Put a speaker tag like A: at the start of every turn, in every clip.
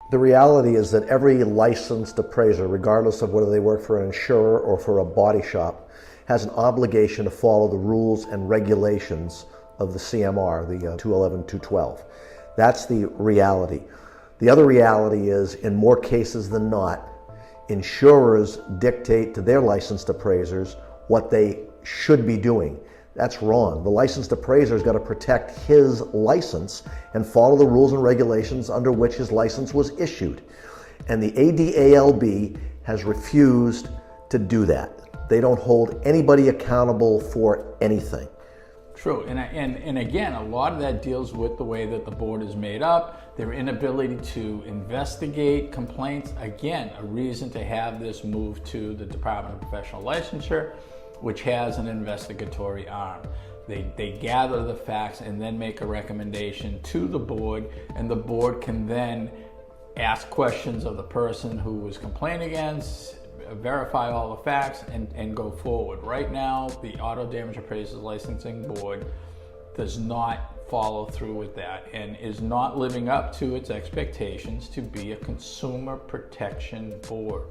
A: The reality is that every licensed appraiser, regardless of whether they work for an insurer or for a body shop, has an obligation to follow the rules and regulations of the CMR, the 211, 212. That's the reality. The other reality is, in more cases than not, insurers dictate to their licensed appraisers what they should be doing. That's wrong. The licensed appraiser's got to protect his license and follow the rules and regulations under which his license was issued. And the ADALB has refused to do that. They don't hold anybody accountable for anything.
B: True, and again, a lot of that deals with the way that the board is made up, their inability to investigate complaints. Again, a reason to have this move to the Department of Professional Licensure, which has an investigatory arm. They gather the facts and then make a recommendation to the board, and the board can then ask questions of the person who was complained against, verify all the facts, and go forward. Right now, the Auto Damage Appraisers Licensing Board does not follow through with that and is not living up to its expectations to be a consumer protection board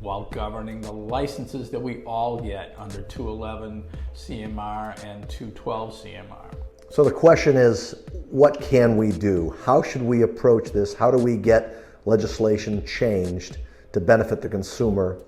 B: while governing the licenses that we all get under 211 CMR and 212 CMR.
A: So the question is, what can we do? How should we approach this? How do we get legislation changed to benefit the consumer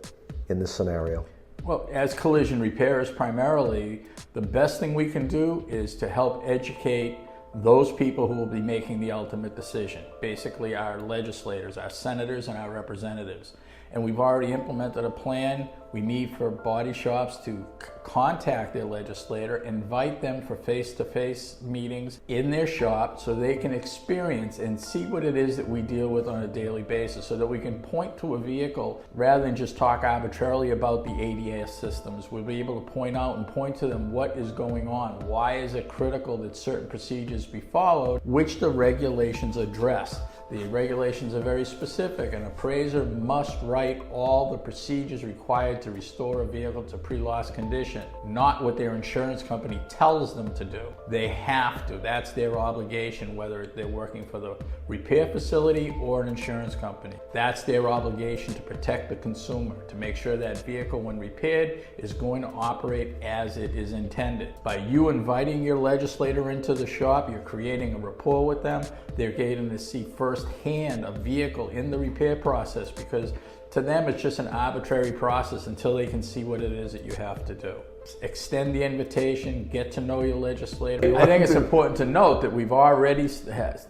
A: in this scenario?
B: Well, as collision repairers primarily, the best thing we can do is to help educate those people who will be making the ultimate decision, basically our legislators, our senators, and our representatives. And we've already implemented a plan. We need for body shops to contact their legislator, invite them for face-to-face meetings in their shop so they can experience and see what it is that we deal with on a daily basis, so that we can point to a vehicle rather than just talk arbitrarily about the ADAS systems. We'll be able to point out and point to them what is going on. Why is it critical that certain procedures be followed, which the regulations address. The regulations are very specific. An appraiser must write all the procedures required to restore a vehicle to pre-loss condition, not what their insurance company tells them to do. They have to. That's their obligation, whether they're working for the repair facility or an insurance company. That's their obligation to protect the consumer, to make sure that vehicle, when repaired, is going to operate as it is intended. By you inviting your legislator into the shop, you're creating a rapport with them. They're getting to see firsthand a vehicle in the repair process, because to them it's just an arbitrary process until they can see what it is that you have to do. Extend the invitation, get to know your legislator. I think it's important to note that we've already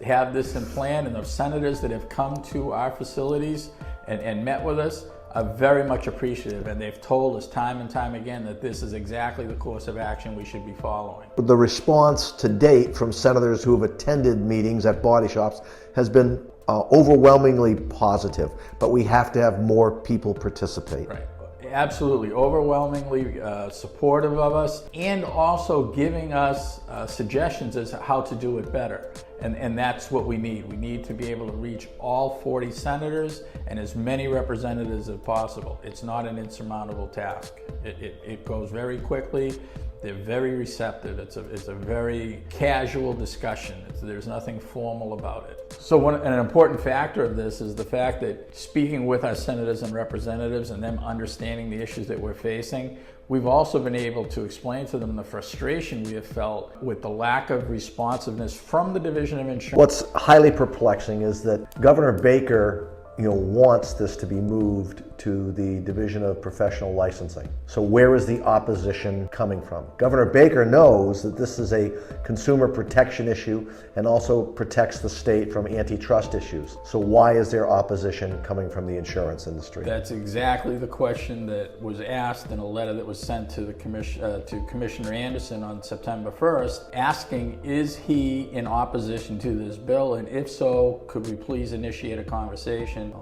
B: have this in plan, and the senators that have come to our facilities and met with us are very much appreciative, and they've told us time and time again that this is exactly the course of action we should be following.
A: The response to date from senators who have attended meetings at body shops has been overwhelmingly positive, but we have to have more people participate.
B: Right. Absolutely, overwhelmingly supportive of us, and also giving us suggestions as to how to do it better. And that's what we need. We need to be able to reach all 40 senators and as many representatives as possible. It's not an insurmountable task. It goes very quickly. They're very receptive. It's a very casual discussion. There's nothing formal about it. So an important factor of this is the fact that speaking with our senators and representatives and them understanding the issues that we're facing, we've also been able to explain to them the frustration we have felt with the lack of responsiveness from the Division of Insurance.
A: What's highly perplexing is that Governor Baker wants this to be moved to the Division of Professional Licensing. So where is the opposition coming from? Governor Baker knows that this is a consumer protection issue and also protects the state from antitrust issues. So why is there opposition coming from the insurance industry?
B: That's exactly the question that was asked in a letter that was sent to the to Commissioner Anderson on September 1st, asking, is he in opposition to this bill? And if so, could we please initiate a conversation?